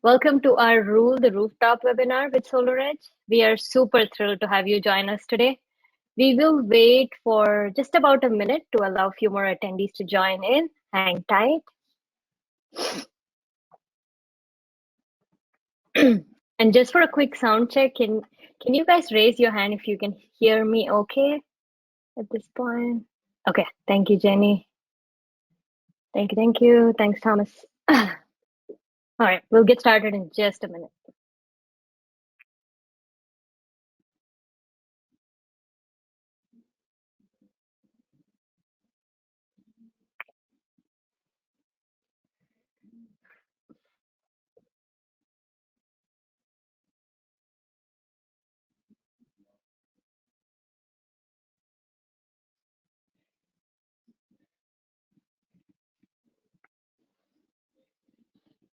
Welcome to our Rule the Rooftop webinar with SolarEdge. We are super thrilled to have you join us today. We will wait for just about a minute to allow a few more attendees to join in. Hang tight. And just for a quick sound check, can you guys raise your hand if you can hear me okay at this point? Okay, thank you, Jenny. Thank you. Thanks, Thomas. All right, we'll get started in just a minute.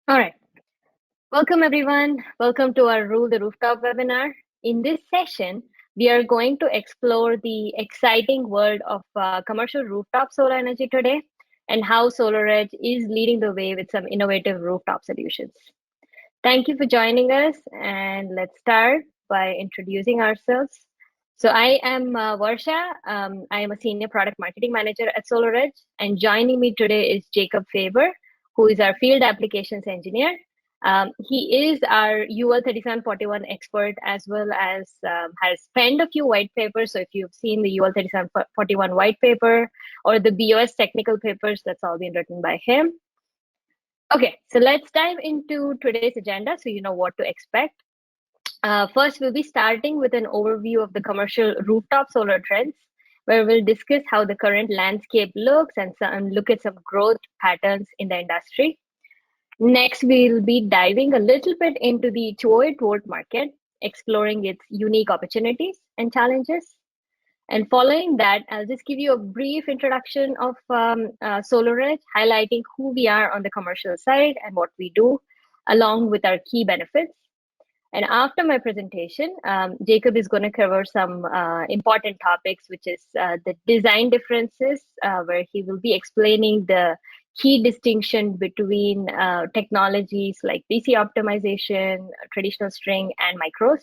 All right. Welcome, everyone. Welcome to our Rule the Rooftop webinar. In this session, we are going to explore the exciting world of commercial rooftop solar energy today and how SolarEdge is leading the way with some innovative rooftop solutions. Thank you for joining us, and let's start by introducing ourselves. So I am Varsha. I am a Senior Product Marketing Manager at SolarEdge, and joining me today is Jacob Faber, who is our Field Applications Engineer. He is our UL 3741 expert, as well as has penned a few white papers. So if you've seen the UL 3741 white paper or the BOS technical papers, that's all been written by him. Okay, so let's dive into today's agenda so you know what to expect. First, we'll be starting with an overview of the commercial rooftop solar trends, where we'll discuss how the current landscape looks and look at some growth patterns in the industry. Next, we'll be diving a little bit into the 208-volt market, exploring its unique opportunities and challenges. And following that, I'll just give you a brief introduction of SolarEdge, highlighting who we are on the commercial side and what we do, along with our key benefits. And after my presentation, Jacob is going to cover some important topics, which is the design differences, where he will be explaining the key distinction between technologies like DC optimization, traditional string, and micros.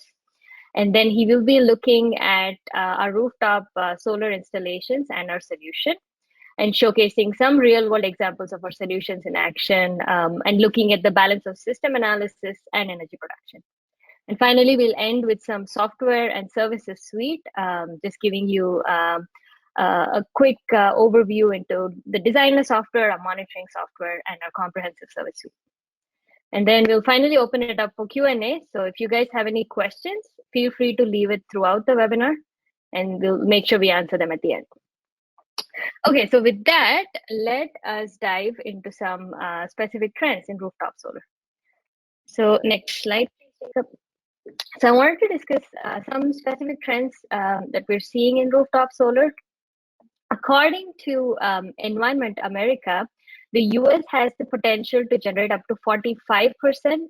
And then he will be looking at our rooftop solar installations and our solution, and showcasing some real world examples of our solutions in action, and looking at the balance of system analysis and energy production. And finally, we'll end with some software and services suite, just giving you a quick overview into the designer software, our monitoring software, and our comprehensive service suite. And then we'll finally open it up for Q&A. So if you guys have any questions, feel free to leave it throughout the webinar, and we'll make sure we answer them at the end. Okay, so with that, let us dive into some specific trends in rooftop solar. So next slide, please, Jacob. So I wanted to discuss some specific trends that we're seeing in rooftop solar. According to Environment America, the US has the potential to generate up to 45%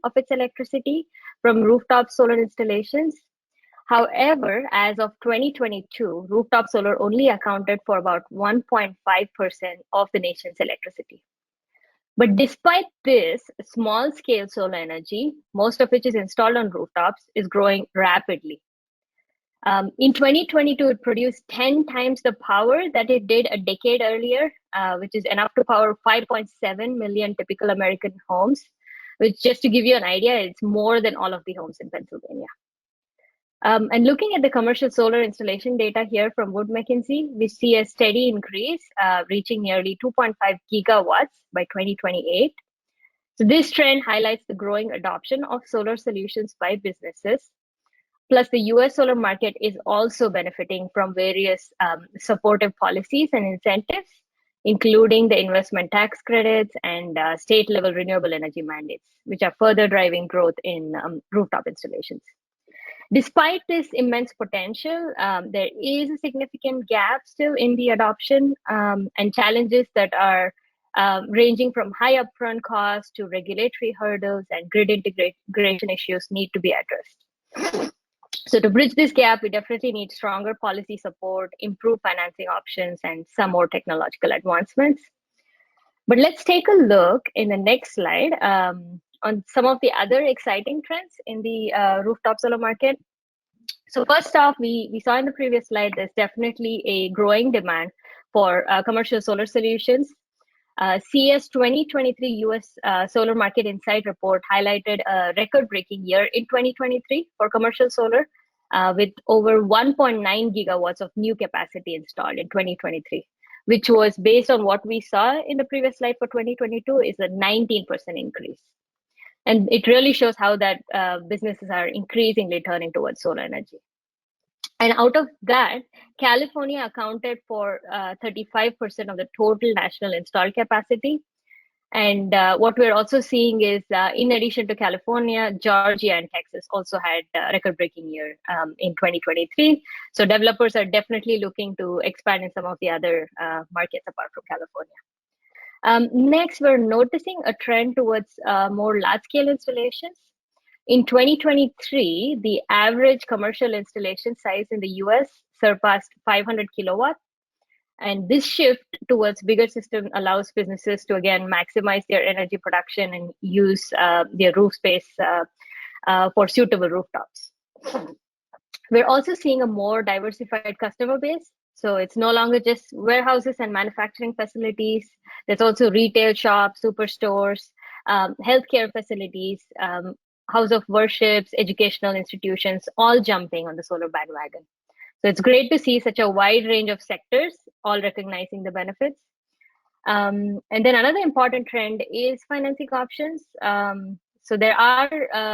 of its electricity from rooftop solar installations. However, as of 2022, rooftop solar only accounted for about 1.5% of the nation's electricity. But despite this, small-scale solar energy, most of which is installed on rooftops, is growing rapidly. In 2022, it produced 10 times the power that it did a decade earlier, which is enough to power 5.7 million typical American homes, which, just to give you an idea, it's more than all of the homes in Pennsylvania. And looking at the commercial solar installation data here from Wood Mackenzie, we see a steady increase, reaching nearly 2.5 gigawatts by 2028. So this trend highlights the growing adoption of solar solutions by businesses. Plus, the US solar market is also benefiting from various supportive policies and incentives, including the investment tax credits and state-level renewable energy mandates, which are further driving growth in rooftop installations. Despite this immense potential, there is a significant gap still in the adoption, and challenges that are ranging from high upfront costs to regulatory hurdles and grid integration issues need to be addressed. So to bridge this gap, we definitely need stronger policy support, improved financing options, and some more technological advancements. But let's take a look in the next slide on some of the other exciting trends in the rooftop solar market. So first off, we saw in the previous slide, there's definitely a growing demand for commercial solar solutions. CS 2023 US Solar Market Insight report highlighted a record-breaking year in 2023 for commercial solar, with over 1.9 gigawatts of new capacity installed in 2023, which was based on what we saw in the previous slide for 2022 is a 19% increase. And it really shows how that businesses are increasingly turning towards solar energy. And out of that, California accounted for 35% of the total national installed capacity. And what we're also seeing is, in addition to California, Georgia and Texas also had a record-breaking year in 2023. So developers are definitely looking to expand in some of the other markets apart from California. Next, we're noticing a trend towards more large-scale installations. In 2023, the average commercial installation size in the US surpassed 500 kilowatts. And this shift towards bigger systems allows businesses to, again, maximize their energy production and use their roof space for suitable rooftops. We're also seeing a more diversified customer base. So it's no longer just warehouses and manufacturing facilities. There's also retail shops, superstores, healthcare facilities, house of worships, educational institutions, all jumping on the solar bandwagon. So it's great to see such a wide range of sectors all recognizing the benefits. And then another important trend is financing options. So there are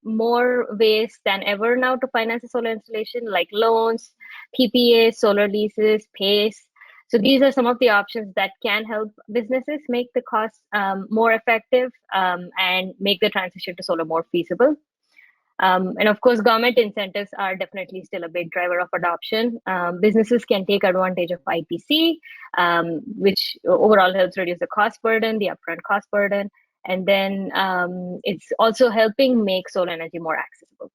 more ways than ever now to finance a solar installation, like loans, PPAs, solar leases, PACE. So these are some of the options that can help businesses make the costs more effective and make the transition to solar more feasible. And of course, government incentives are definitely still a big driver of adoption. Businesses can take advantage of ITC, which overall helps reduce the cost burden, the upfront cost burden. And then it's also helping make solar energy more accessible.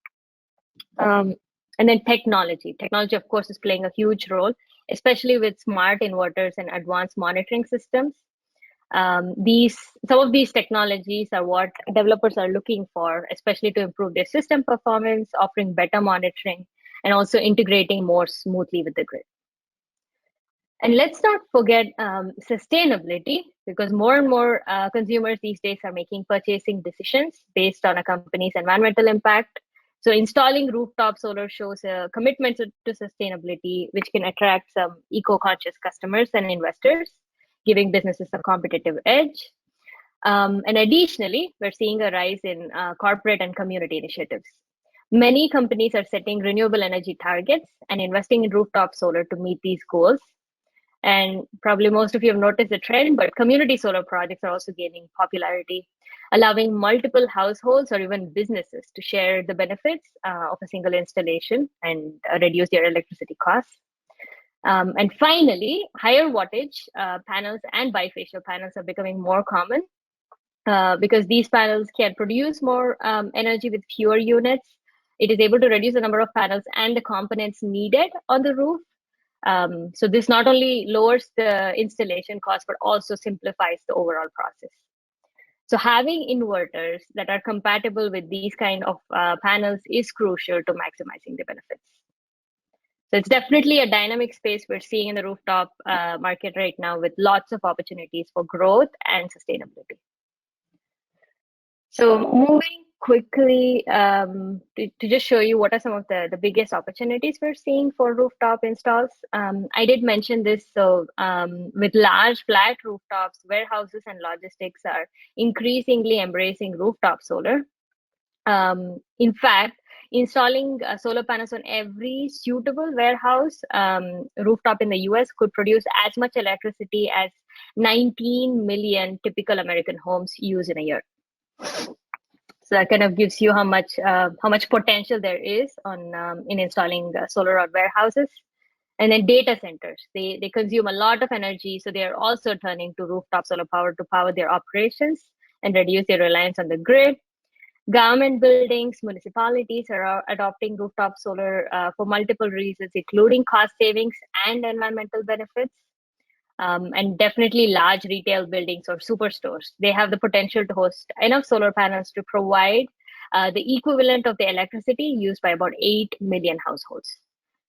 And then technology. Technology, of course, is playing a huge role, especially with smart inverters and advanced monitoring systems. Some of these technologies are what developers are looking for, especially to improve their system performance, offering better monitoring, and also integrating more smoothly with the grid. And let's not forget sustainability, because more and more consumers these days are making purchasing decisions based on a company's environmental impact. So installing rooftop solar shows a commitment to sustainability, which can attract some eco-conscious customers and investors, giving businesses a competitive edge. And additionally, we're seeing a rise in corporate and community initiatives. Many companies are setting renewable energy targets and investing in rooftop solar to meet these goals. And probably most of you have noticed the trend, but community solar projects are also gaining popularity, allowing multiple households or even businesses to share the benefits of a single installation and reduce their electricity costs. And finally, higher wattage panels and bifacial panels are becoming more common because these panels can produce more energy with fewer units. It is able to reduce the number of panels and the components needed on the roof. So this not only lowers the installation cost, but also simplifies the overall process. So having inverters that are compatible with these kind of panels is crucial to maximizing the benefits. So it's definitely a dynamic space we're seeing in the rooftop market right now, with lots of opportunities for growth and sustainability. So moving quickly to just show you what are some of the biggest opportunities we're seeing for rooftop installs. I did mention this. So with large flat rooftops, warehouses and logistics are increasingly embracing rooftop solar. In fact, installing solar panels on every suitable warehouse rooftop in the US could produce as much electricity as 19 million typical American homes use in a year. So that kind of gives you how much potential there is on in installing solar on warehouses. And then data centers, they consume a lot of energy, so they are also turning to rooftop solar power to power their operations and reduce their reliance on the grid. Government buildings, municipalities are adopting rooftop solar for multiple reasons, including cost savings and environmental benefits. and definitely large retail buildings or superstores. They have the potential to host enough solar panels to provide the equivalent of the electricity used by about 8 million households.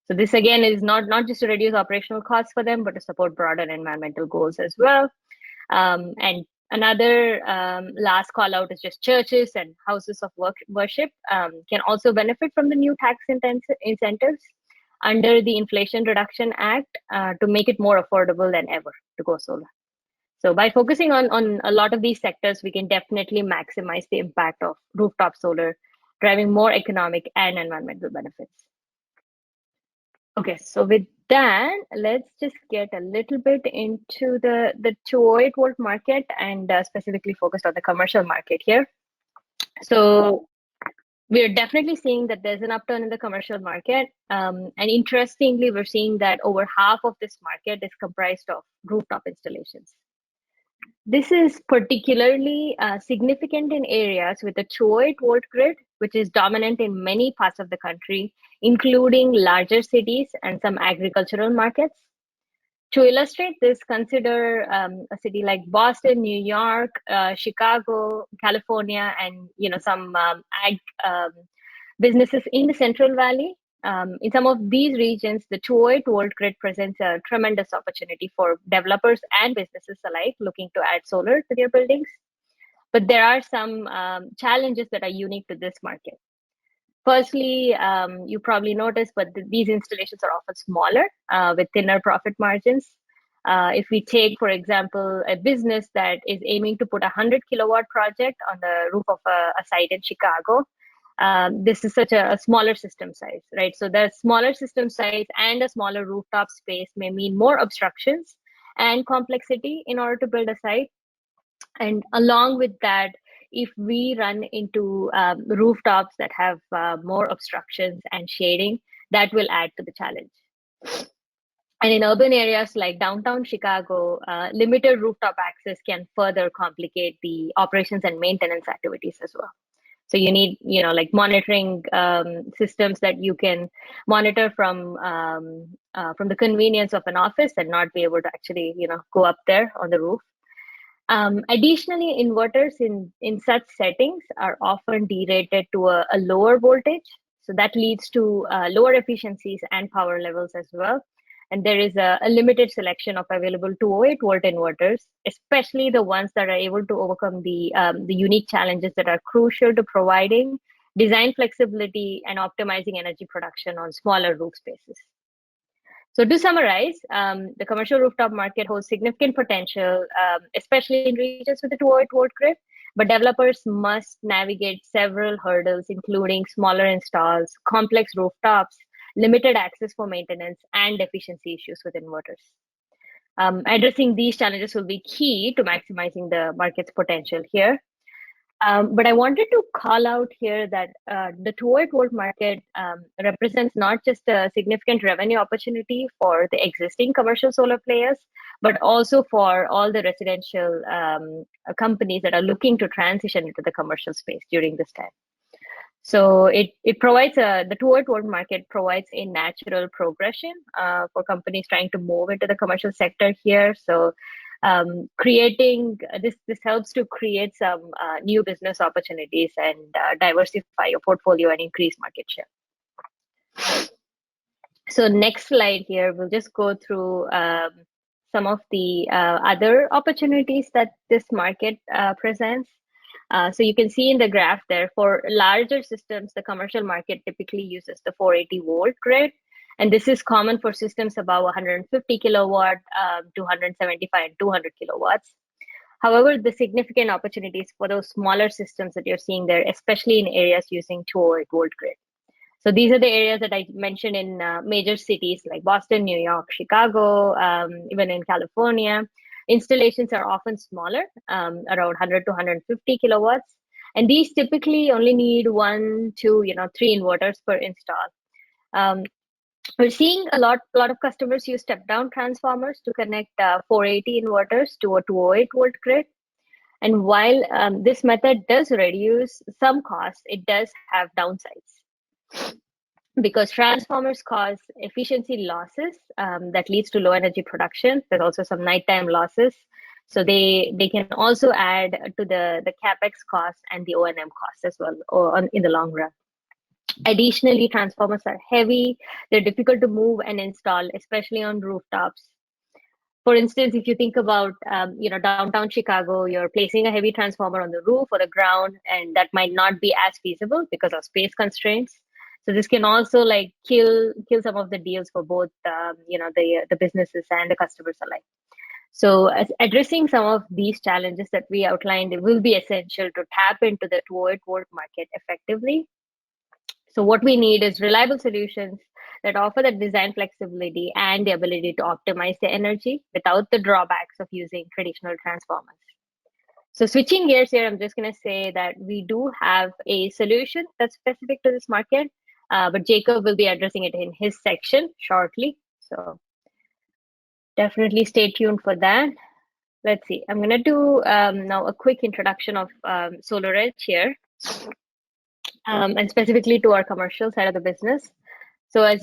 So this again is not just to reduce operational costs for them, but to support broader environmental goals as well. And another last call out is just churches and houses of worship can also benefit from the new tax incentives under the Inflation Reduction Act to make it more affordable than ever to go solar. So by focusing on a lot of these sectors, we can definitely maximize the impact of rooftop solar, driving more economic and environmental benefits. Okay, so with that, let's just get a little bit into the 208 volt market and specifically focused on the commercial market here. So we're definitely seeing that there's an upturn in the commercial market. And interestingly, we're seeing that over half of this market is comprised of rooftop installations. This is particularly significant in areas with a 208 volt grid, which is dominant in many parts of the country, including larger cities and some agricultural markets. To illustrate this, consider a city like Boston, New York, Chicago, California, and some ag businesses in the Central Valley. In some of these regions, the 208 volt grid presents a tremendous opportunity for developers and businesses alike looking to add solar to their buildings. But there are some challenges that are unique to this market. Firstly, you probably noticed, but these installations are often smaller with thinner profit margins. If we take, for example, a business that is aiming to put a 100 kilowatt project on the roof of a site in Chicago, this is such a smaller system size, right? So the smaller system size and a smaller rooftop space may mean more obstructions and complexity in order to build a site. And along with that, if we run into rooftops that have more obstructions and shading, that will add to the challenge. And in urban areas like downtown Chicago, limited rooftop access can further complicate the operations and maintenance activities as well. So you need, like monitoring systems that you can monitor from the convenience of an office and not be able to actually, go up there on the roof. Additionally, inverters in such settings are often derated to a lower voltage. So that leads to lower efficiencies and power levels as well. And there is a limited selection of available 208 volt inverters, especially the ones that are able to overcome the unique challenges that are crucial to providing design flexibility and optimizing energy production on smaller roof spaces. So to summarize, the commercial rooftop market holds significant potential, especially in regions with a 208 volt grid, but developers must navigate several hurdles, including smaller installs, complex rooftops, limited access for maintenance, and efficiency issues with inverters. Addressing these challenges will be key to maximizing the market's potential here. But I wanted to call out here that the 208 volt market represents not just a significant revenue opportunity for the existing commercial solar players, but also for all the residential companies that are looking to transition into the commercial space during this time. So it provides the 208 volt market provides a natural progression for companies trying to move into the commercial sector here. So creating this helps to create some new business opportunities and diversify your portfolio and increase market share. So next slide here, we'll just go through some of the other opportunities that this market presents. So you can see in the graph there, for larger systems, the commercial market typically uses the 480 volt grid. And this is common for systems above 150 kilowatt to 175 and 200 kilowatts. However, the significant opportunities for those smaller systems that you're seeing there, especially in areas using 208 volt grid. So these are the areas that I mentioned in major cities like Boston, New York, Chicago, even in California. Installations are often smaller, around 100 to 150 kilowatts. And these typically only need 1, 2, 3 inverters per install. We're seeing a lot of customers use step-down transformers to connect 480 inverters to a 208 volt grid. And while this method does reduce some costs, it does have downsides. because transformers cause efficiency losses that leads to low energy production. There's also some nighttime losses. So they can also add to the capex cost and the O&M cost as well, or in the long run. Additionally, transformers are heavy. They're difficult to move and install, especially on rooftops. For instance, if you think about downtown Chicago, you're placing a heavy transformer on the roof or the ground, and that might not be as feasible because of space constraints. So this can also like kill some of the deals for both the businesses and the customers alike. So as addressing some of these challenges that we outlined, it will be essential to tap into the 208-volt market effectively. So what we need is reliable solutions that offer the design flexibility and the ability to optimize the energy without the drawbacks of using traditional transformers. So switching gears here, I'm just going to say that we do have a solution that's specific to this market, but Jacob will be addressing it in his section shortly. So definitely stay tuned for that. Let's see. I'm going to do now a quick introduction of SolarEdge here, and specifically to our commercial side of the business. So as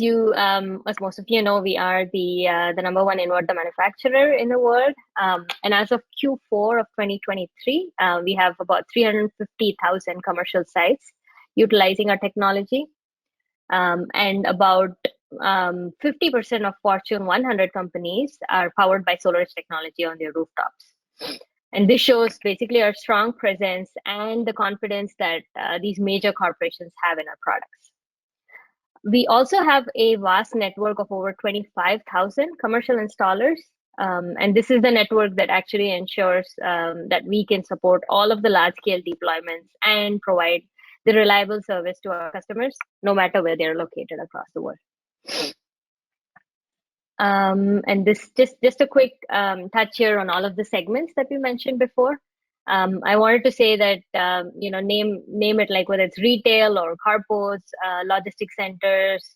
most of you know, we are the number one inverter manufacturer in the world. And as of Q4 of 2023, we have about 350,000 commercial sites utilizing our technology. And about 50% of Fortune 100 companies are powered by SolarEdge technology on their rooftops. And this shows basically our strong presence and the confidence that these major corporations have in our products. We also have a vast network of over 25,000 commercial installers. And this is the network that actually ensures that we can support all of the large-scale deployments and provide the reliable service to our customers, no matter where they're located across the world. And this just a quick touch here on all of the segments that we mentioned before. I wanted to say that name it like whether it's retail or carports, logistics centers,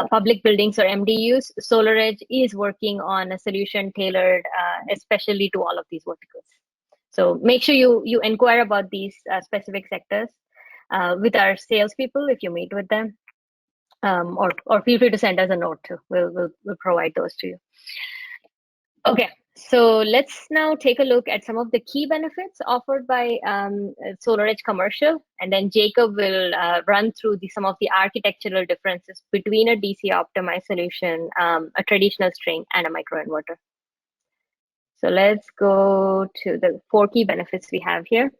public buildings or MDUs. SolarEdge is working on a solution tailored especially to all of these verticals. So make sure you inquire about these specific sectors with our salespeople if you meet with them, or feel free to send us a note too. We'll provide those to you. Okay. So let's now take a look at some of the key benefits offered by SolarEdge Commercial, and then Jacob will run through some of the architectural differences between a DC optimized solution, a traditional string, and a microinverter. So let's go to the 4 key benefits we have here.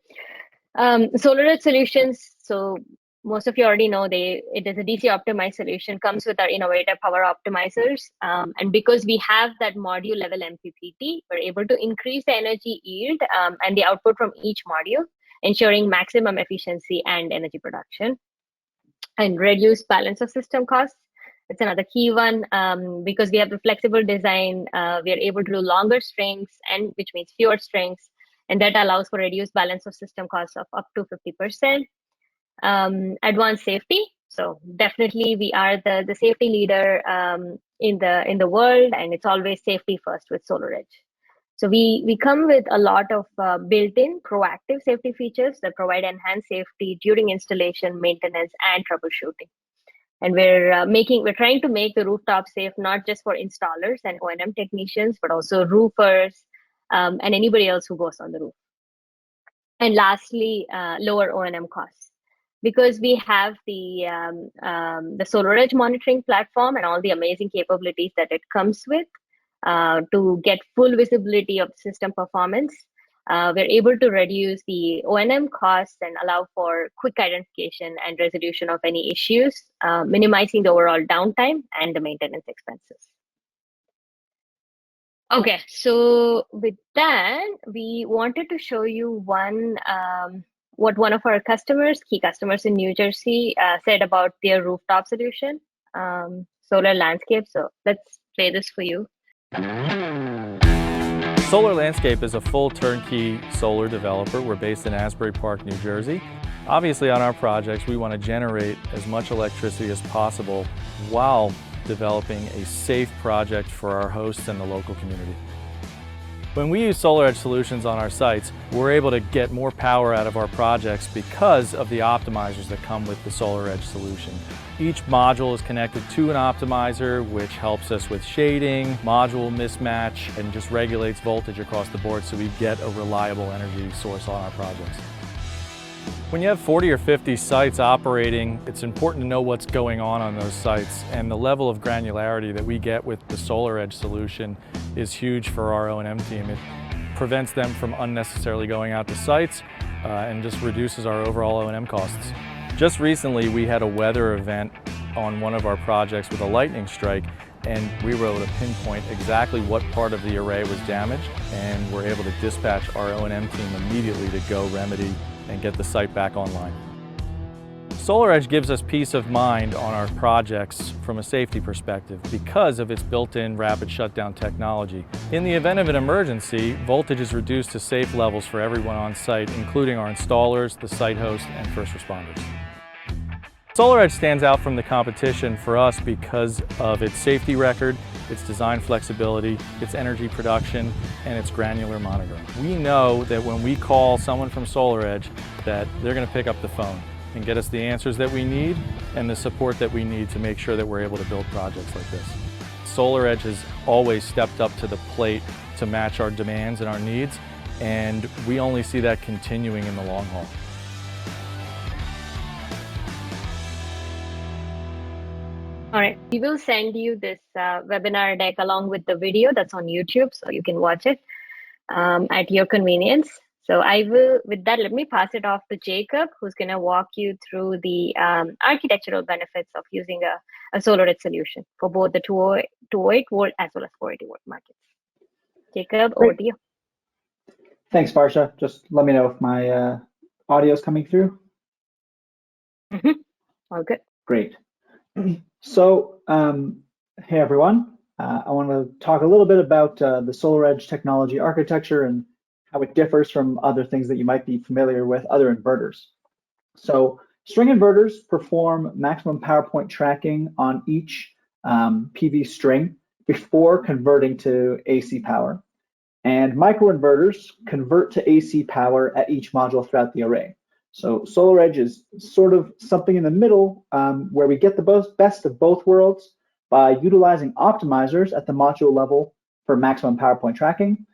SolarEdge solutions, so most of you already know it is a DC optimized solution, comes with our innovative power optimizers. And because we have that module level MPPT, we're able to increase the energy yield and the output from each module, ensuring maximum efficiency and energy production. And reduce balance of system costs. It's another key one. Because we have a flexible design, we are able to do longer strings, and which means fewer strings. And that allows for reduced balance of system costs of up to 50%. Advanced safety. So definitely we are the safety leader in the world, and it's always safety first with SolarEdge. So we come with a lot of built-in proactive safety features that provide enhanced safety during installation, maintenance, and troubleshooting. And we're trying to make the rooftop safe not just for installers and O&M technicians, but also roofers and anybody else who goes on the roof. And lastly, lower O&M costs. Because we have the SolarEdge monitoring platform and all the amazing capabilities that it comes with to get full visibility of system performance, we're able to reduce the O&M costs and allow for quick identification and resolution of any issues, minimizing the overall downtime and the maintenance expenses. Okay, so with that, we wanted to show you what one of our key customers in New Jersey, said about their rooftop solution, Solar Landscape. So let's play this for you. Solar Landscape is a full turnkey solar developer. We're based in Asbury Park, New Jersey. Obviously on our projects, we want to generate as much electricity as possible while developing a safe project for our hosts and the local community. When we use SolarEdge solutions on our sites, we're able to get more power out of our projects because of the optimizers that come with the SolarEdge solution. Each module is connected to an optimizer, which helps us with shading, module mismatch, and just regulates voltage across the board so we get a reliable energy source on our projects. When you have 40 or 50 sites operating, it's important to know what's going on those sites, and the level of granularity that we get with the SolarEdge solution is huge for our O&M team. It prevents them from unnecessarily going out to sites and just reduces our overall O&M costs. Just recently, we had a weather event on one of our projects with a lightning strike, and we were able to pinpoint exactly what part of the array was damaged, and we're able to dispatch our O&M team immediately to go remedy and get the site back online. SolarEdge gives us peace of mind on our projects from a safety perspective because of its built-in rapid shutdown technology. In the event of an emergency, voltage is reduced to safe levels for everyone on site, including our installers, the site host, and first responders. SolarEdge stands out from the competition for us because of its safety record, its design flexibility, its energy production, and its granular monitoring. We know that when we call someone from SolarEdge that they're going to pick up the phone and get us the answers that we need and the support that we need to make sure that we're able to build projects like this. SolarEdge has always stepped up to the plate to match our demands and our needs, and we only see that continuing in the long haul. All right, we will send you this webinar deck along with the video that's on YouTube, so you can watch it at your convenience. So I will, with that, let me pass it off to Jacob, who's going to walk you through the architectural benefits of using a SolarEdge solution for both the 208 volt as well as 480 volt markets. Jacob, over to you. Thanks, Varsha. Just let me know if my audio is coming through. All good. Great. So, hey everyone. I want to talk a little bit about the SolarEdge technology architecture and how it differs from other things that you might be familiar with, other inverters. So, string inverters perform maximum power point tracking on each PV string before converting to AC power. And microinverters convert to AC power at each module throughout the array. So SolarEdge is sort of something in the middle where we get the best of both worlds by utilizing optimizers at the module level for maximum power point tracking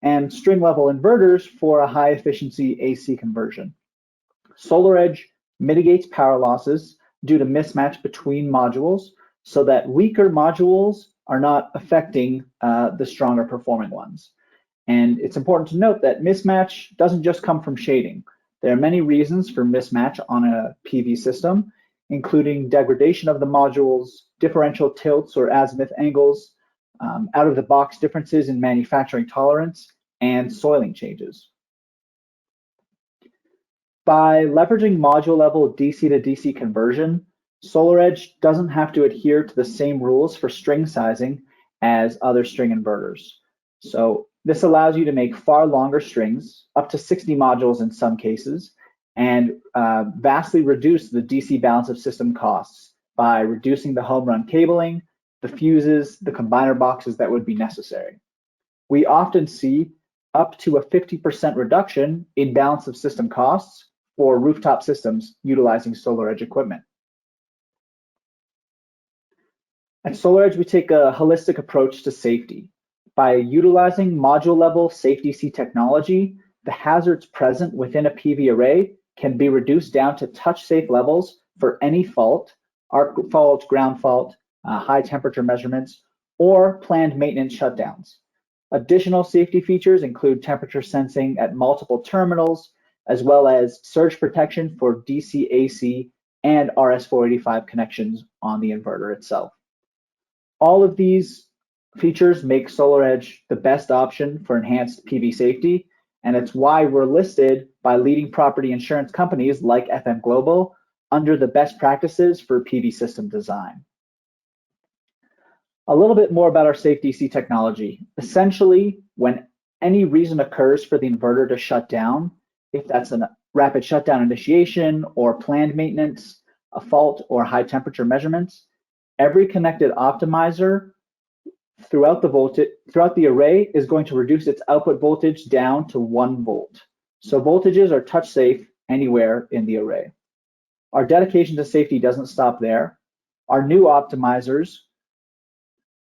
and string level inverters for a high efficiency AC conversion. SolarEdge mitigates power losses due to mismatch between modules so that weaker modules are not affecting the stronger performing ones. And it's important to note that mismatch doesn't just come from shading. There are many reasons for mismatch on a PV system, including degradation of the modules, differential tilts or azimuth angles, out-of-the-box differences in manufacturing tolerance, and soiling changes. By leveraging module-level DC to DC conversion, SolarEdge doesn't have to adhere to the same rules for string sizing as other string inverters. So this allows you to make far longer strings, up to 60 modules in some cases, and vastly reduce the DC balance of system costs by reducing the home run cabling, the fuses, the combiner boxes that would be necessary. We often see up to a 50% reduction in balance of system costs for rooftop systems utilizing SolarEdge equipment. At SolarEdge, we take a holistic approach to safety. By utilizing module-level SafeDC technology, the hazards present within a PV array can be reduced down to touch-safe levels for any fault, arc fault, ground fault, high temperature measurements, or planned maintenance shutdowns. Additional safety features include temperature sensing at multiple terminals, as well as surge protection for DC-AC and RS-485 connections on the inverter itself. All of these features make SolarEdge the best option for enhanced PV safety, and it's why we're listed by leading property insurance companies like FM Global under the best practices for PV system design. A little bit more about our SafeDC technology. Essentially, when any reason occurs for the inverter to shut down, if that's a rapid shutdown initiation or planned maintenance, a fault or high temperature measurements, every connected optimizer throughout the array is going to reduce its output voltage down to 1 volt. So voltages are touch safe anywhere in the array. Our dedication to safety doesn't stop there. Our new optimizers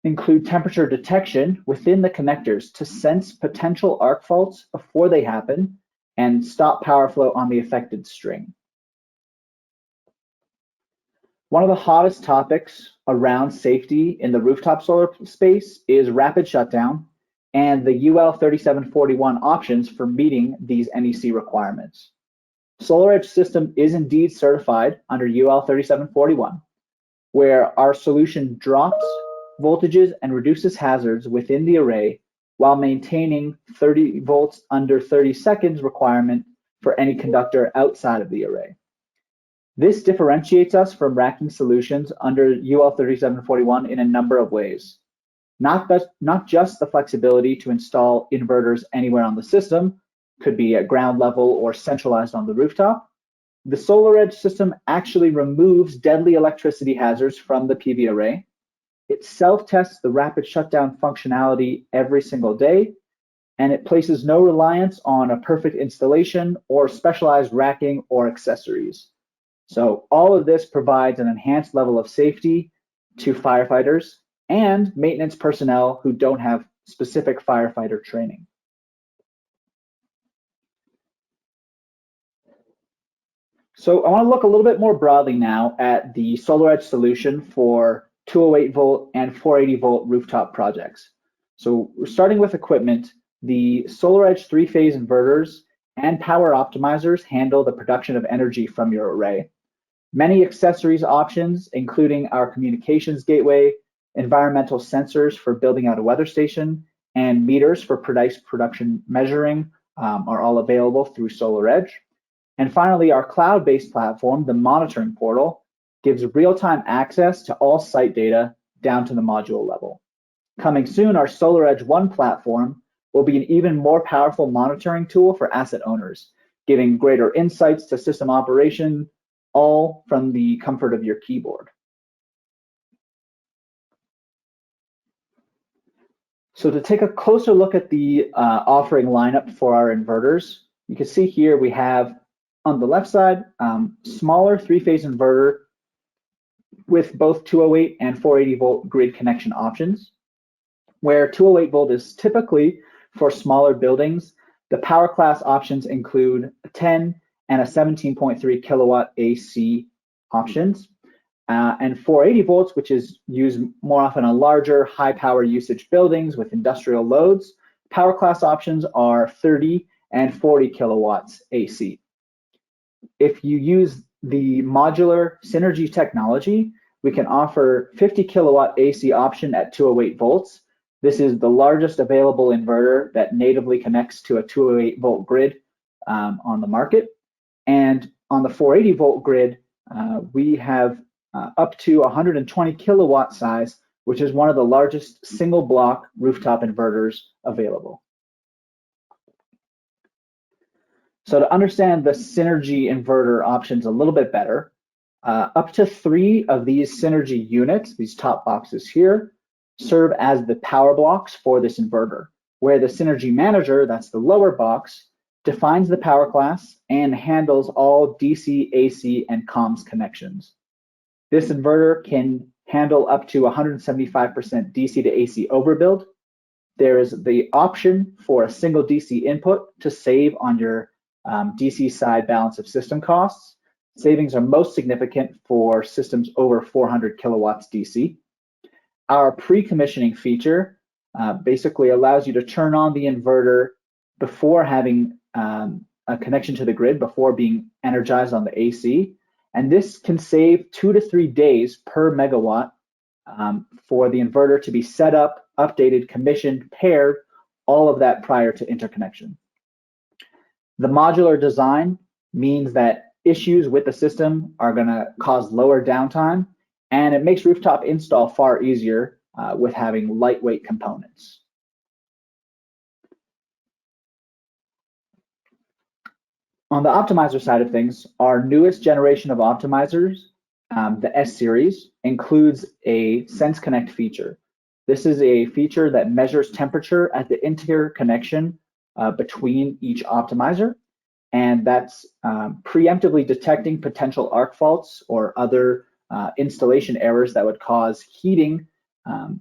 include temperature detection within the connectors to sense potential arc faults before they happen and stop power flow on the affected string. One of the hottest topics around safety in the rooftop solar space is rapid shutdown and the UL 3741 options for meeting these NEC requirements. SolarEdge system is indeed certified under UL 3741, where our solution drops voltages and reduces hazards within the array while maintaining 30 volts under 30 seconds requirement for any conductor outside of the array. This differentiates us from racking solutions under UL 3741 in a number of ways. Not just the flexibility to install inverters anywhere on the system, could be at ground level or centralized on the rooftop. The SolarEdge system actually removes deadly electricity hazards from the PV array. It self-tests the rapid shutdown functionality every single day, and it places no reliance on a perfect installation or specialized racking or accessories. So all of this provides an enhanced level of safety to firefighters and maintenance personnel who don't have specific firefighter training. So I want to look a little bit more broadly now at the SolarEdge solution for 208 volt and 480 volt rooftop projects. So we're starting with equipment. The SolarEdge 3-phase inverters and power optimizers handle the production of energy from your array. Many accessories options, including our communications gateway, environmental sensors for building out a weather station, and meters for precise production measuring are all available through SolarEdge. And finally, our cloud-based platform, the monitoring portal, gives real-time access to all site data down to the module level. Coming soon, our SolarEdge One platform will be an even more powerful monitoring tool for asset owners, giving greater insights to system operation, all from the comfort of your keyboard. So to take a closer look at the offering lineup for our inverters, you can see here we have on the left side, smaller 3-phase inverter with both 208 and 480 volt grid connection options. Where 208 volt is typically for smaller buildings, the power class options include a 10 and a 17.3 kilowatt AC options. And 480 volts, which is used more often on larger, high power usage buildings with industrial loads, power class options are 30 and 40 kilowatts AC. If you use the modular synergy technology, we can offer 50 kilowatt AC option at 208 volts. This is the largest available inverter that natively connects to a 208 volt grid on the market. And on the 480 volt grid, we have up to 120 kilowatt size, which is one of the largest single block rooftop inverters available. So to understand the Synergy inverter options a little bit better, up to 3 of these Synergy units, these top boxes here, serve as the power blocks for this inverter, where the Synergy manager, that's the lower box, defines the power class and handles all DC, AC, and comms connections. This inverter can handle up to 175% DC to AC overbuild. There is the option for a single DC input to save on your DC side balance of system costs. Savings are most significant for systems over 400 kilowatts DC. Our pre-commissioning feature basically allows you to turn on the inverter before having a connection to the grid, before being energized on the AC. And this can save 2 to 3 days per megawatt for the inverter to be set up, updated, commissioned, paired, all of that prior to interconnection. The modular design means that issues with the system are going to cause lower downtime, and it makes rooftop install far easier with having lightweight components. On the optimizer side of things, our newest generation of optimizers, the S series, includes a Sense Connect feature. This is a feature that measures temperature at the interconnection between each optimizer, and that's preemptively detecting potential arc faults or other installation errors that would cause heating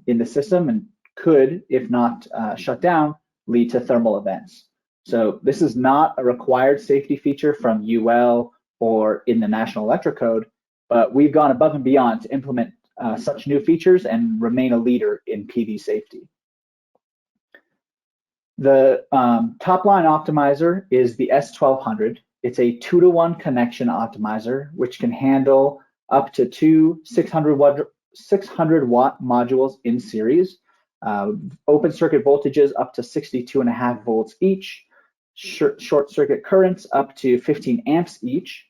in the system and could, if not shut down, lead to thermal events. So this is not a required safety feature from UL or in the National Electric Code, but we've gone above and beyond to implement such new features and remain a leader in PV safety. The top line optimizer is the S1200. It's a 2-to-1 connection optimizer, which can handle up to two 600-watt modules in series, open circuit voltages up to 62.5 volts each, short circuit currents up to 15 amps each.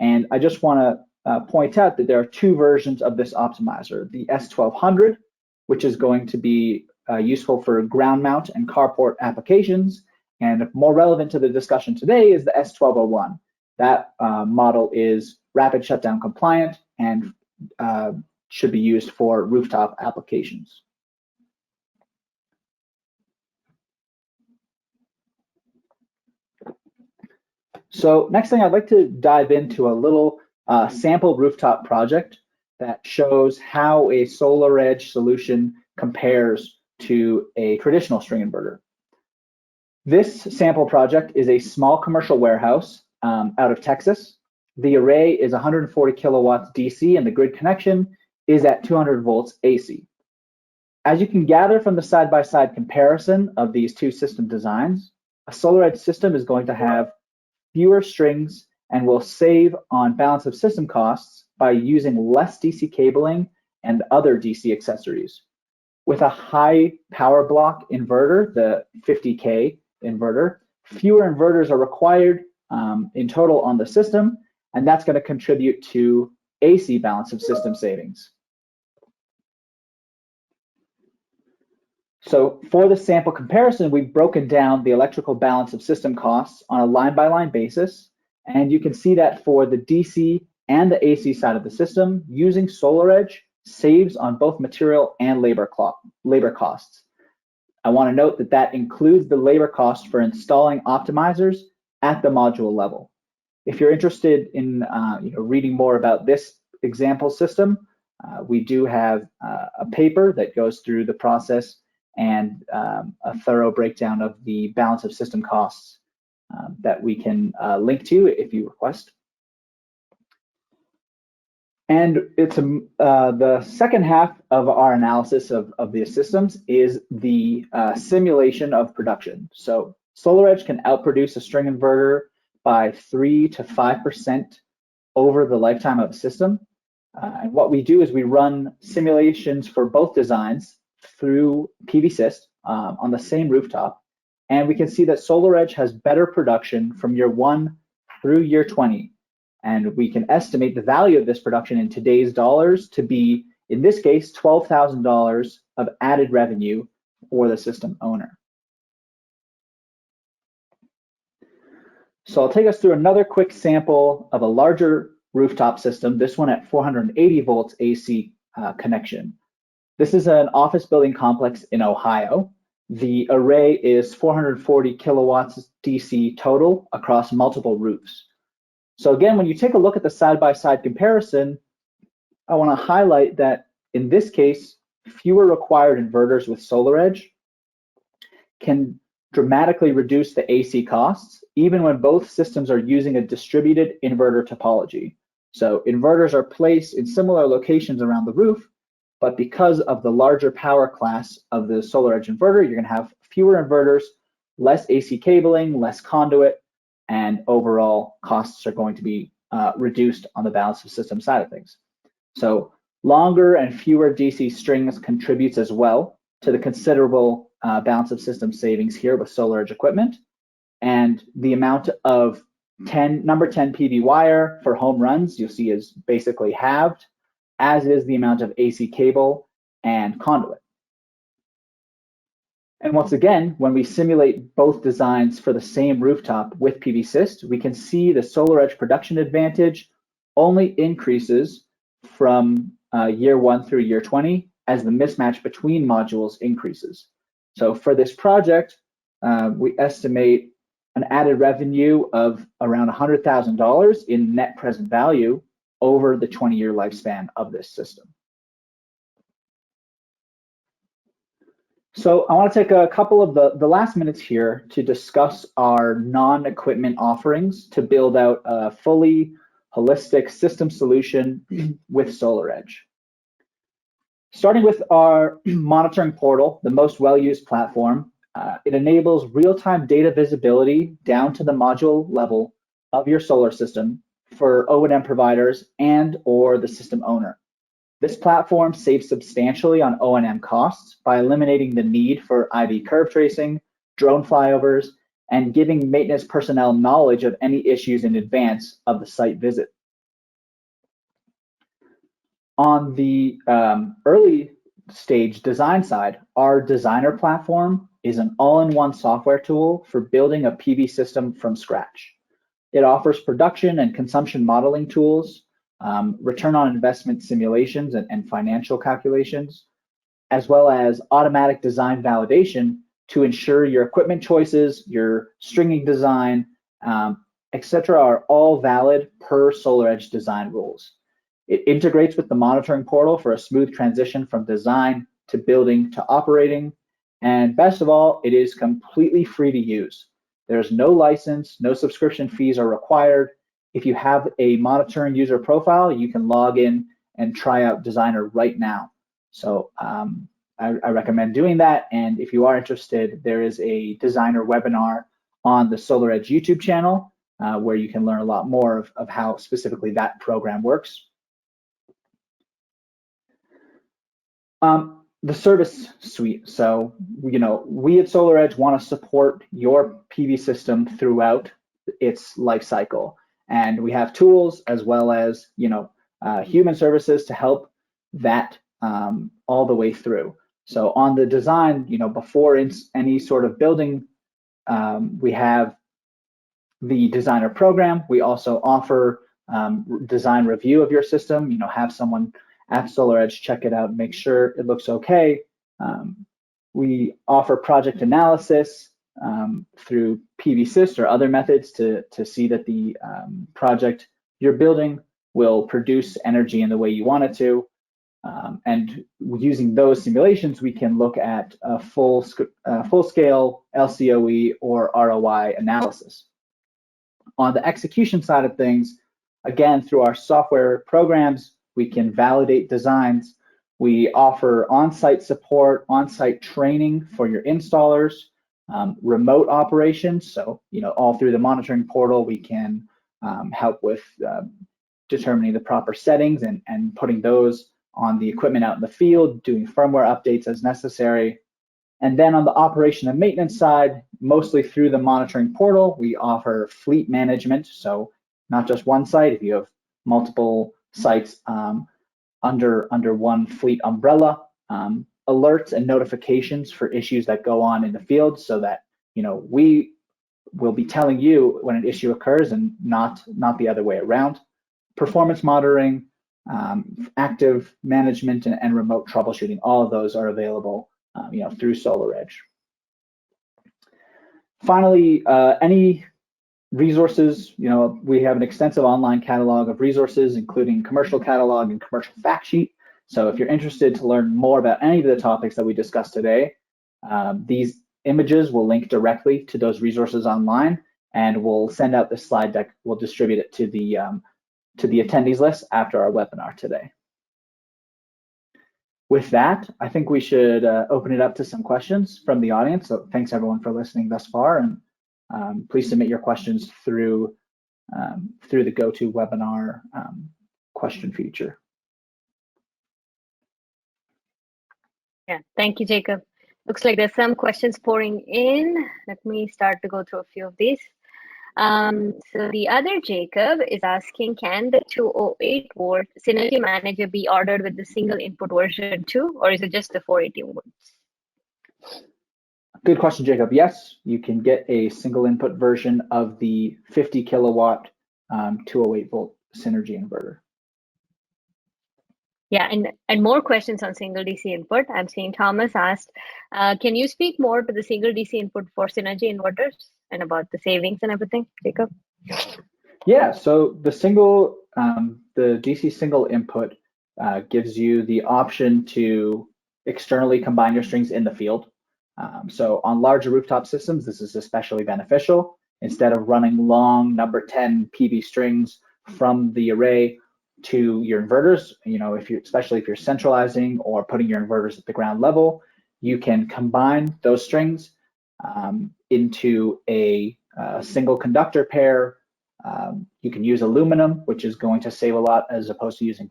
And I just want to point out that there are two versions of this optimizer. The S1200, which is going to be useful for ground mount and carport applications, and more relevant to the discussion today is the S1201. That model is rapid shutdown compliant and should be used for rooftop applications. So next thing, I'd like to dive into a little sample rooftop project that shows how a SolarEdge solution compares to a traditional string inverter. This sample project is a small commercial warehouse out of Texas. The array is 140 kilowatts DC and the grid connection is at 200 volts AC. As you can gather from the side-by-side comparison of these two system designs, a SolarEdge system is going to have fewer strings and will save on balance of system costs by using less DC cabling and other DC accessories. With a high power block inverter, the 50K inverter, fewer inverters are required in total on the system, and that's going to contribute to AC balance of system savings. So for the sample comparison, we've broken down the electrical balance of system costs on a line-by-line basis, and you can see that for the DC and the AC side of the system, using SolarEdge saves on both material and labor costs. I want to note that that includes the labor cost for installing optimizers at the module level. If you're interested in reading more about this example system, we do have a paper that goes through the process and a thorough breakdown of the balance of system costs that we can link to if you request. And it's the second half of our analysis of these systems is the simulation of production. So SolarEdge can outproduce a string inverter by 3 to 5% over the lifetime of a system. And what we do is we run simulations for both designs through PVSys on the same rooftop, and we can see that SolarEdge has better production from year 1 through year 20. And we can estimate the value of this production in today's dollars to be, in this case, $12,000 of added revenue for the system owner. So I'll take us through another quick sample of a larger rooftop system, this one at 480 volts AC connection. This is an office building complex in Ohio. The array is 440 kilowatts DC total across multiple roofs. So again, when you take a look at the side-by-side comparison, I want to highlight that in this case, fewer required inverters with SolarEdge can dramatically reduce the AC costs, even when both systems are using a distributed inverter topology. So inverters are placed in similar locations around the roof, but because of the larger power class of the SolarEdge inverter, you're going to have fewer inverters, less AC cabling, less conduit, and overall costs are going to be reduced on the balance of system side of things. So longer and fewer DC strings contributes as well to the considerable balance of system savings here with SolarEdge equipment. And the amount of number 10 PV wire for home runs you'll see is basically halved, as is the amount of AC cable and conduit. And once again, when we simulate both designs for the same rooftop with PVSys, we can see the SolarEdge production advantage only increases from year 1 through year 20 as the mismatch between modules increases. So for this project, we estimate an added revenue of around $100,000 in net present value over the 20-year lifespan of this system. So I want to take a couple of the last minutes here to discuss our non-equipment offerings to build out a fully holistic system solution with SolarEdge. Starting with our monitoring portal, the most well-used platform, it enables real-time data visibility down to the module level of your solar system for O&M providers and or the system owner. This platform saves substantially on O&M costs by eliminating the need for IV curve tracing, drone flyovers, and giving maintenance personnel knowledge of any issues in advance of the site visit. On the early stage design side, our designer platform is an all-in-one software tool for building a PV system from scratch. It offers production and consumption modeling tools, return on investment simulations and financial calculations, as well as automatic design validation to ensure your equipment choices, your stringing design, etc. are all valid per SolarEdge design rules. It integrates with the monitoring portal for a smooth transition from design to building to operating. And best of all, it is completely free to use. There's no license, no subscription fees are required. If you have a monitoring user profile, you can log in and try out Designer right now. So I recommend doing that. And if you are interested, there is a Designer webinar on the SolarEdge YouTube channel where you can learn a lot more of how specifically that program works. The service suite. So, we at SolarEdge want to support your PV system throughout its life cycle. And we have tools as well as, human services to help that all the way through. So on the design, before any sort of building, we have the designer program. We also offer design review of your system, have someone at SolarEdge check it out, make sure it looks okay. We offer project analysis through PVSys or other methods to see that the project you're building will produce energy in the way you want it to. And using those simulations, we can look at a full-scale LCOE or ROI analysis. On the execution side of things, again, through our software programs, we can validate designs. We offer on-site support, on-site training for your installers, remote operations. So, all through the monitoring portal, we can help with determining the proper settings and putting those on the equipment out in the field, doing firmware updates as necessary. And then on the operation and maintenance side, mostly through the monitoring portal, we offer fleet management. So not just one site, if you have multiple sites under one fleet umbrella, alerts and notifications for issues that go on in the field so that, we will be telling you when an issue occurs and not the other way around. Performance monitoring, active management and remote troubleshooting, all of those are available through SolarEdge. Finally, any resources, we have an extensive online catalog of resources, including commercial catalog and commercial fact sheet. So if you're interested to learn more about any of the topics that we discussed today, these images will link directly to those resources online, and we'll send out the slide deck. We'll distribute it to the attendees list after our webinar today. With that, I think we should open it up to some questions from the audience. So thanks everyone for listening thus far, and please submit your questions through the GoToWebinar question feature. Yeah, thank you, Jacob. Looks like there's some questions pouring in. Let me start to go through a few of these. So the other Jacob is asking, can the 208 volt Synergy Manager be ordered with the single input version too, or is it just the 480 volts? Good question, Jacob. Yes, you can get a single input version of the 50 kilowatt 208 volt Synergy inverter. Yeah, and more questions on single DC input. I'm seeing Thomas asked, can you speak more to the single DC input for synergy inverters and about the savings and everything, Jacob? Yeah, so the DC single input gives you the option to externally combine your strings in the field. So on larger rooftop systems, this is especially beneficial. Instead of running long number 10 PV strings from the array to your inverters, especially if you're centralizing or putting your inverters at the ground level, you can combine those strings into a single conductor pair. You can use aluminum, which is going to save a lot as opposed to using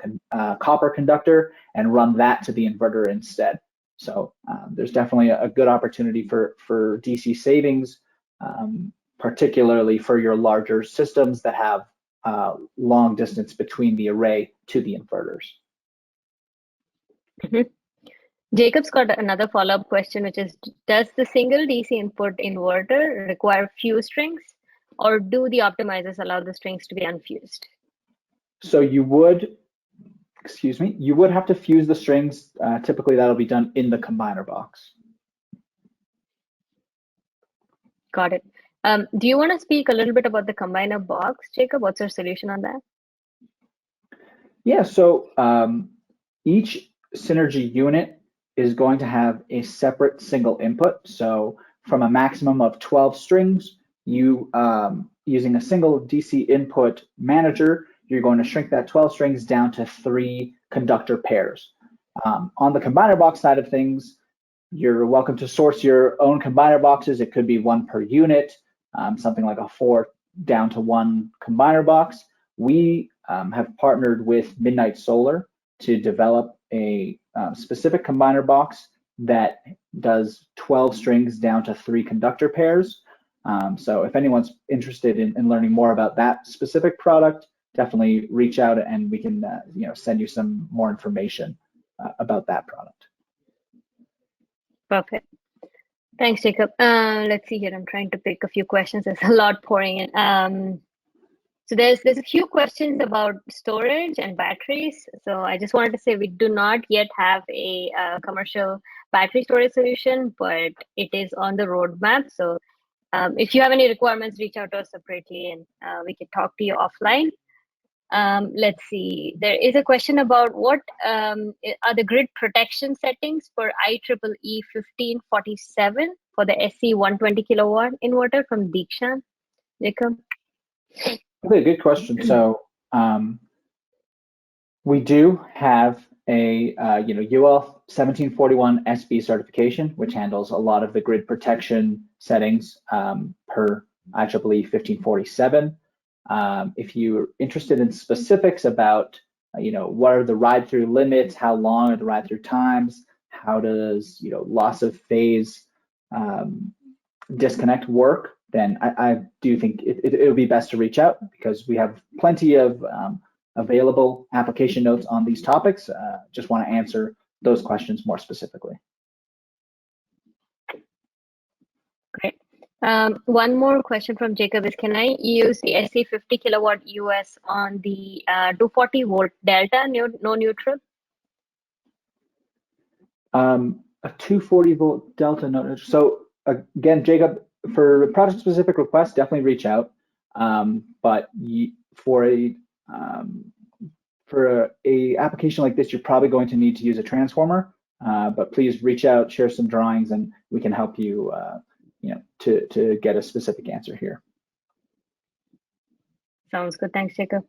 copper conductor, and run that to the inverter instead. So there's definitely a good opportunity for DC savings, particularly for your larger systems that have long distance between the array to the inverters. Mm-hmm. Jacob's got another follow-up question, which is, does the single DC input inverter require fused strings, or do the optimizers allow the strings to be unfused? So you would have to fuse the strings. Typically that'll be done in the combiner box. Got it. Do you want to speak a little bit about the combiner box, Jacob? What's your solution on that? Yeah, so each Synergy unit is going to have a separate single input. So from a maximum of 12 strings, you using a single DC input manager, you're going to shrink that 12 strings down to 3 conductor pairs. On the combiner box side of things, you're welcome to source your own combiner boxes. It could be 1 per unit, something like a 4 down to 1 combiner box. We have partnered with Midnight Solar to develop a specific combiner box that does 12 strings down to 3 conductor pairs. So if anyone's interested in learning more about that specific product, definitely reach out and we can send you some more information about that product. Perfect. Thanks, Jacob. Let's see here. I'm trying to pick a few questions. There's a lot pouring in. So there's a few questions about storage and batteries. So I just wanted to say we do not yet have a commercial battery storage solution, but it is on the roadmap. So if you have any requirements, reach out to us separately and we can talk to you offline. Let's see. There is a question about what are the grid protection settings for IEEE 1547 for the SC 120 kilowatt inverter from Dikshan. Jacob? Okay, good question. So we do have a UL 1741 SB certification, which handles a lot of the grid protection settings per IEEE 1547. If you're interested in specifics about what are the ride-through limits, how long are the ride-through times, how does loss of phase disconnect work, then I do think it would be best to reach out because we have plenty of available application notes on these topics. Just want to answer those questions more specifically. Great. One more question from Jacob is, can I use the SC 50 kilowatt US on the 240 volt delta, no neutral? A 240 volt delta, no neutral. So again, Jacob, for project specific requests, definitely reach out. But for a application like this, you're probably going to need to use a transformer. But please reach out, share some drawings, and we can help you, to get a specific answer here. Sounds good. Thanks, Jacob.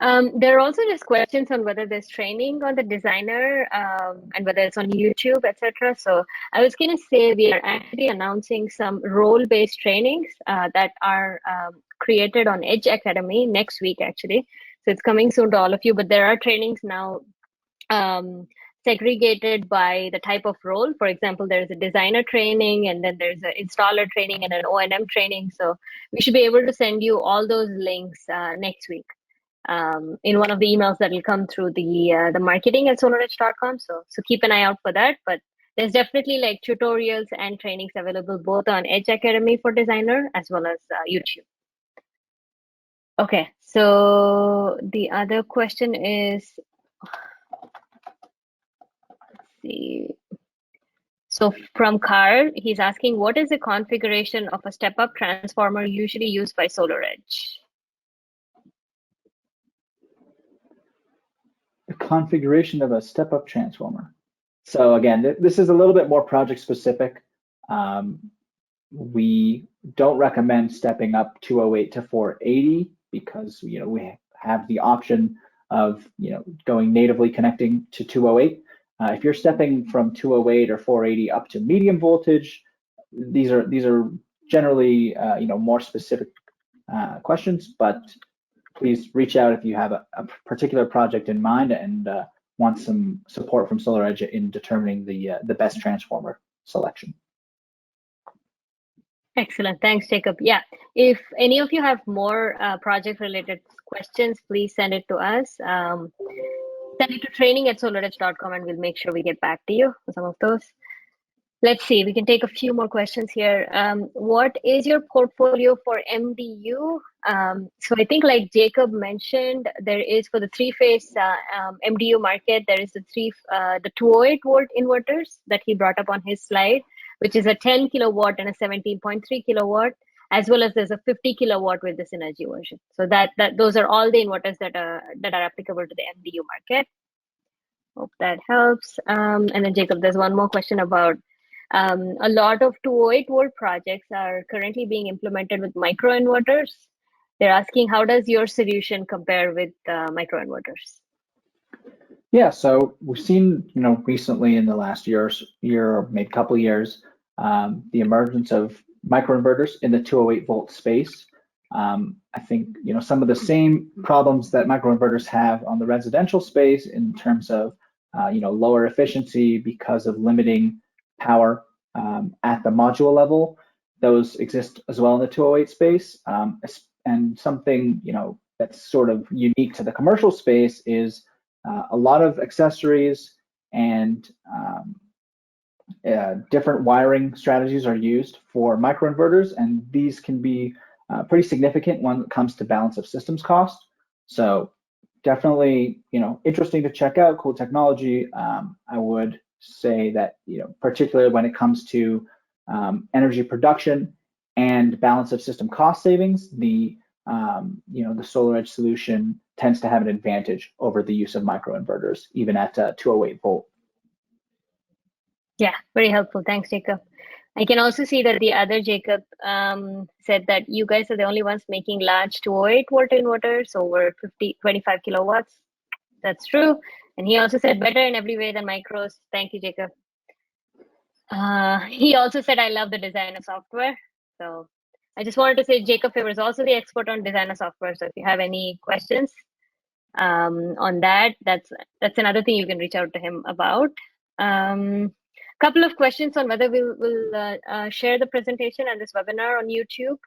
There are also just questions on whether there's training on the designer and whether it's on YouTube, etc. So I was going to say we are actually announcing some role-based trainings that are created on Edge Academy next week, actually. So it's coming soon to all of you, but there are trainings now segregated by the type of role. For example, there's a designer training, and then there's an installer training and an O&M training. So we should be able to send you all those links next week in one of the emails that will come through the marketing at SolarEdge.com. So keep an eye out for that. But there's definitely like tutorials and trainings available both on Edge Academy for Designer as well as YouTube. Okay, so the other question is, see. So from Carl, he's asking, what is the configuration of a step-up transformer usually used by SolarEdge? The configuration of a step-up transformer. So again, this is a little bit more project specific. We don't recommend stepping up 208 to 480 because we have the option of going natively connecting to 208. If you're stepping from 208 or 480 up to medium voltage, these are generally more specific questions, but please reach out if you have a particular project in mind and want some support from SolarEdge in determining the best transformer selection. Excellent. Thanks, Jacob. Yeah, if any of you have more project-related questions, please send it to us. Send it to training@solaredge.com and we'll make sure we get back to you for some of those. Let's see, we can take a few more questions here. What is your portfolio for MDU? So I think like Jacob mentioned, there is for the three-phase MDU market, there is the 208 volt inverters that he brought up on his slide, which is a 10 kilowatt and a 17.3 kilowatt, as well as there's a 50 kilowatt with the Synergy version. So those are all the inverters that are applicable to the MDU market. Hope that helps. And then Jacob, there's one more question about a lot of 208 volt projects are currently being implemented with microinverters. They're asking, how does your solution compare with microinverters? Yeah, so we've seen, recently in the last year or maybe a couple of years, the emergence of microinverters in the 208 volt space. I think, some of the same problems that microinverters have on the residential space in terms of, lower efficiency because of limiting power at the module level, those exist as well in the 208 space. And something, that's sort of unique to the commercial space is a lot of accessories and different wiring strategies are used for microinverters, and these can be pretty significant when it comes to balance of systems cost. So definitely, interesting to check out, cool technology. I would say that, particularly when it comes to energy production and balance of system cost savings, the SolarEdge solution tends to have an advantage over the use of microinverters, even at 208 volt. Yeah, very helpful. Thanks, Jacob. I can also see that the other Jacob said that you guys are the only ones making large 208 volt inverters over 25 kilowatts. That's true. And he also said better in every way than micros. Thank you, Jacob. He also said, I love the designer software. So I just wanted to say Jacob Favor is also the expert on designer software. So if you have any questions on that, that's another thing you can reach out to him about. Couple of questions on whether we'll share the presentation and this webinar on YouTube.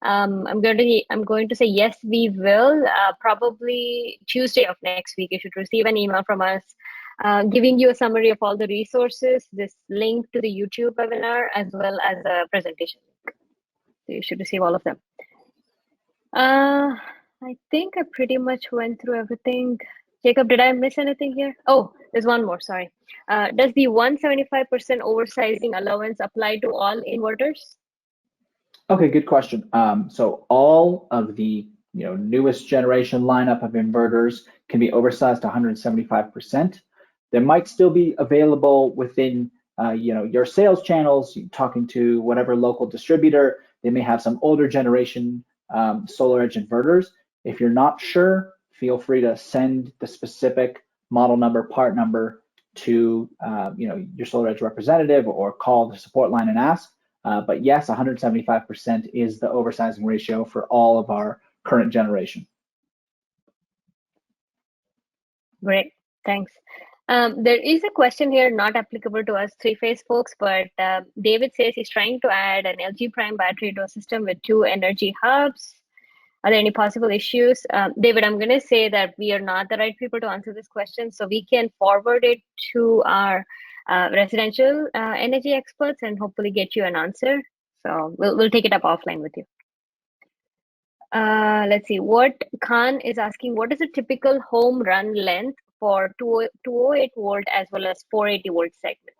I'm going to say yes, we will. Probably Tuesday of next week, you should receive an email from us giving you a summary of all the resources, this link to the YouTube webinar, as well as a presentation link. So you should receive all of them. I think I pretty much went through everything. Jacob, did I miss anything here? Oh, there's one more, sorry. Does the 175% oversizing allowance apply to all inverters? Okay, good question. So all of the newest generation lineup of inverters can be oversized to 175%. There might still be available within your sales channels, talking to whatever local distributor. They may have some older generation SolarEdge inverters. If you're not sure, feel free to send the specific model number, part number to your SolarEdge representative or call the support line and ask. But yes, 175% is the oversizing ratio for all of our current generation. Great, thanks. There is a question here not applicable to us three-phase folks, but David says he's trying to add an LG Prime battery to a system with 2 energy hubs. Are there any possible issues? David, I'm going to say that we are not the right people to answer this question, so we can forward it to our residential energy experts and hopefully get you an answer. So we'll take it up offline with you. Let's see, what Khan is asking, what is a typical home run length for 208 volt as well as 480 volt segments?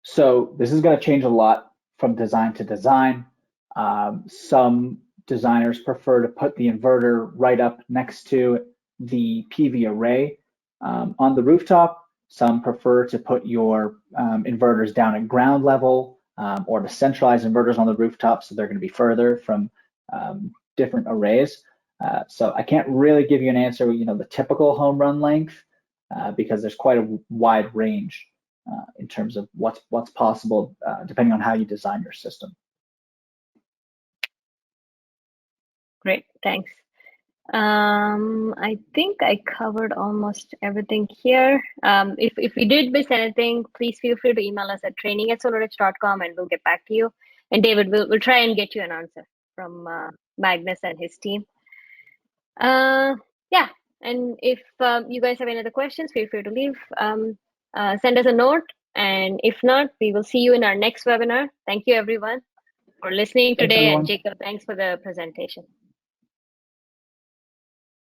So this is going to change a lot from design to design. Some designers prefer to put the inverter right up next to the PV array on the rooftop. Some prefer to put your inverters down at ground level or to centralize inverters on the rooftop, so they're going to be further from different arrays. So I can't really give you an answer, the typical home run length, because there's quite a wide range in terms of what's possible depending on how you design your system. Great, thanks. I think I covered almost everything here. If we did miss anything, please feel free to email us at training@solaredge.com and we'll get back to you. And David, we'll try and get you an answer from Magnus and his team. Yeah, and if you guys have any other questions, feel free to leave. Send us a note, and if not, we will see you in our next webinar. Thank you, everyone, for listening Thanks, today. And everyone. Jacob, thanks for the presentation.